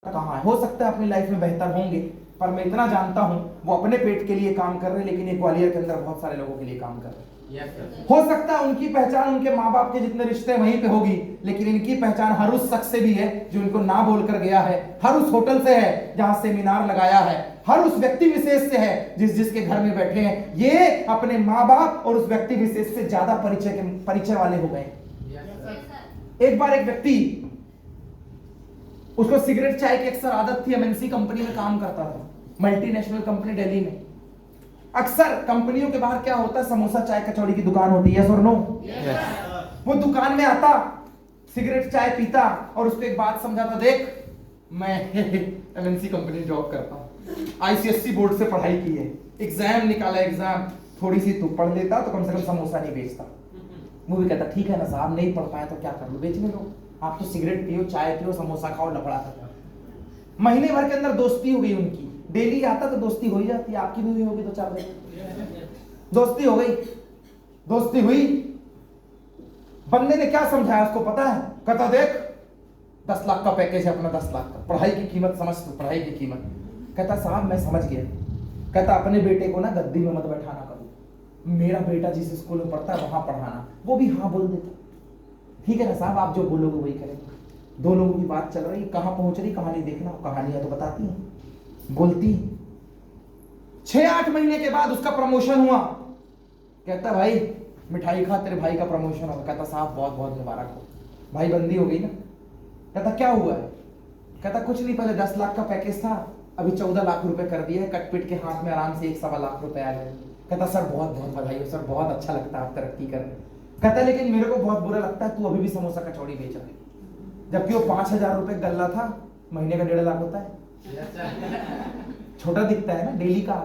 कहाँ है। हो सकता है अपनी लाइफ में बेहतर होंगे, पर मैं इतना जानता हूं वो अपने पेट के लिए काम कर रहे हैं, लेकिन ये ग्वालियर के अंदर बहुत सारे लोगों के लिए काम कर रहे हैं। हो सकता है उनकी पहचान उनके माँ बाप के जितने रिश्ते वहीं पे होगी, लेकिन इनकी पहचान हर उस शख्स से भी है जो इनको ना बोलकर गया है, हर उस होटल से है जहां सेमिनार लगाया है, हर उस व्यक्ति विशेष से है जिसके घर में बैठे हैं। ये अपने माँ बाप और उस व्यक्ति विशेष से ज्यादा परिचय वाले हो गए। एक बार एक व्यक्ति, उसको सिगरेट चाय की अक्सर आदत थी, एमएनसी कंपनी में काम करता था, मल्टीनेशनल कंपनी दिल्ली में। अक्सर कंपनियों के बाहर क्या होता है, समोसा चाय कचौड़ी की दुकान होती है, यस और नो? वो दुकान में आता, सिगरेट चाय पीता और उसको एक बात समझाता, देख मैं एमएनसी कंपनी में जॉब करता हूं, आईसीएससी बोर्ड से पढ़ाई की है, एग्जाम निकाला, एग्जाम थोड़ी सी तू पढ़ लेता तो कम से कम समोसा नहीं बेचता। वो भी कहता ठीक है ना साहब, नहीं पढ़ पाया तो क्या कर लो, बेचने लो, आप तो सिगरेट पियो, चाय पियो, समोसा खाओ, लफड़ा था। महीने भर के अंदर दोस्ती हो गई उनकी, डेली आता तो दोस्ती हो ही जाती है, आपकी भी हुई होगी 2-4 दिन, दोस्ती हो गई, दोस्ती हुई। बंदे ने क्या समझाया उसको पता है, कहता देख 10 लाख का पैकेज है अपना, 10 लाख का, पढ़ाई की कीमत समझ तू, पढ़ाई की कीमत। कहता साहब मैं समझ गया। कहता अपने बेटे को ना गद्दी में मत बैठाना करो, मेरा बेटा जिस स्कूल में पढ़ता है वहां पढ़ाना। वो भी हाँ बोल देता, ठीक है ना साहब, आप जो बोलोगे वही करेंगे। 2 लोगों की बात चल रही, कहां पहुंच रही कहानी देखना, कहानियां तो बताती हैं, बोलती। 6-8 महीने के बाद उसका प्रमोशन हुआ। कहता भाई मिठाई खा, तेरे भाई का प्रमोशन होगा। कहता साहब बहुत बहुत मुबारक हो, भाई बंदी हो गई ना। कहता क्या हुआ है? कहता कुछ नहीं, पहले 10 लाख का पैकेज था, अभी 14 लाख रुपए कर दिया है, कटपिट के हाथ में आराम से 1-1.25 लाख रुपए आ गए। कहता सर बहुत बहुत बधाई हो सर, बहुत अच्छा लगता है आप तरक्की कर रहे हैं। कहता लेकिन मेरे को बहुत बुरा लगता है तू अभी भी समोसा कचौड़ी बेच रहा है, जबकि वो 5,000 रुपए गल्ला था, महीने का 1.5 लाख होता है। छोटा दिखता है ना, डेली का,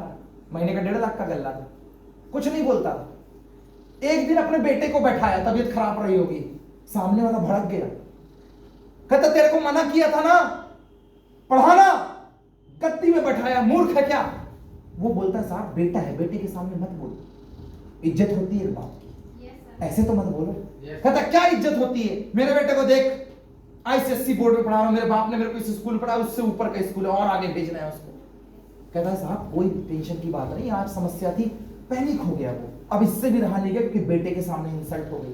महीने का 1.5 लाख का गल्ला था। कुछ नहीं बोलता। एक दिन अपने बेटे को बैठाया, तबीयत खराब रही होगी, सामने वाला भड़क गया। कहता तेरे को मना किया था ना पढ़ाना, गद्दी में बैठाया, मूर्ख है क्या? वो बोलता साहब बेटा है, बेटे के सामने मत बोलो, इज्जत होती है बाप की, ऐसे तो मत बोलो। कहता क्या इज्जत होती है, मेरे बेटे को देख आईसीएससी बोर्ड में पढ़ा रहा हूं, मेरे बाप ने मेरे को इस स्कूल पढ़ा, उससे ऊपर का स्कूल है और आगे भेजना है उसको। कहता है साहब कोई टेंशन की बात नहीं, आज समस्या थी, पैनिक हो गया वो, अब इससे भी रहा नहीं गया क्योंकि बेटे के सामने इंसल्ट हो गई।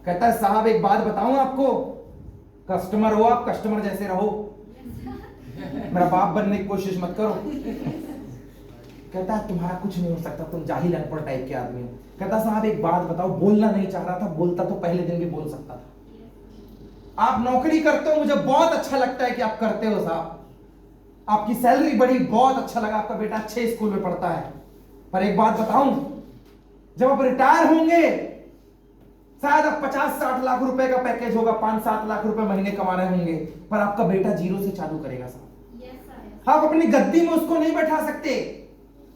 कहता है साहब एक बात बताऊं आपको, कस्टमर हो आप, कस्टमर जैसे रहो, मेरा बाप बनने की कोशिश मत करो। कहता है तुम्हारा कुछ नहीं हो सकता, तुम जाहिल अनपढ़ टाइप के आदमी हो। कहता साहब एक बात बताओ, बोलना नहीं चाह रहा था, बोलता तो पहले दिन भी बोल सकता था। आप नौकरी करते हो, मुझे बहुत अच्छा लगता है कि आप करते हो साहब, आपकी सैलरी बढ़ी, बहुत अच्छा लगा, आपका बेटा अच्छे स्कूल में पढ़ता है, पर एक बात बताऊं, जब आप रिटायर होंगे शायद आप 50-60 लाख रुपए का पैकेज होगा, 5-7 लाख रुपए महीने कमा रहे होंगे, पर आपका बेटा 0 से चालू करेगा साहब। आप अपनी गद्दी में उसको नहीं बैठा सकते,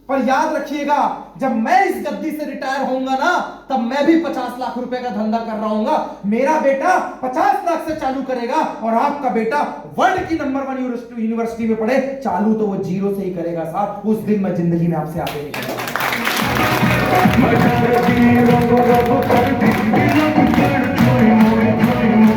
पर याद रखिएगा जब मैं इस गद्दी से रिटायर होऊंगा ना, तब मैं भी 50 लाख रुपए का धंधा कर रहा हूंगा। मेरा बेटा 50 लाख से चालू करेगा और आपका बेटा वर्ल्ड की नंबर 1 यूनिवर्सिटी में पढ़े, चालू तो वो 0 से ही करेगा साहब। उस दिन मैं जिंदगी में आपसे आगे निकलूंगा।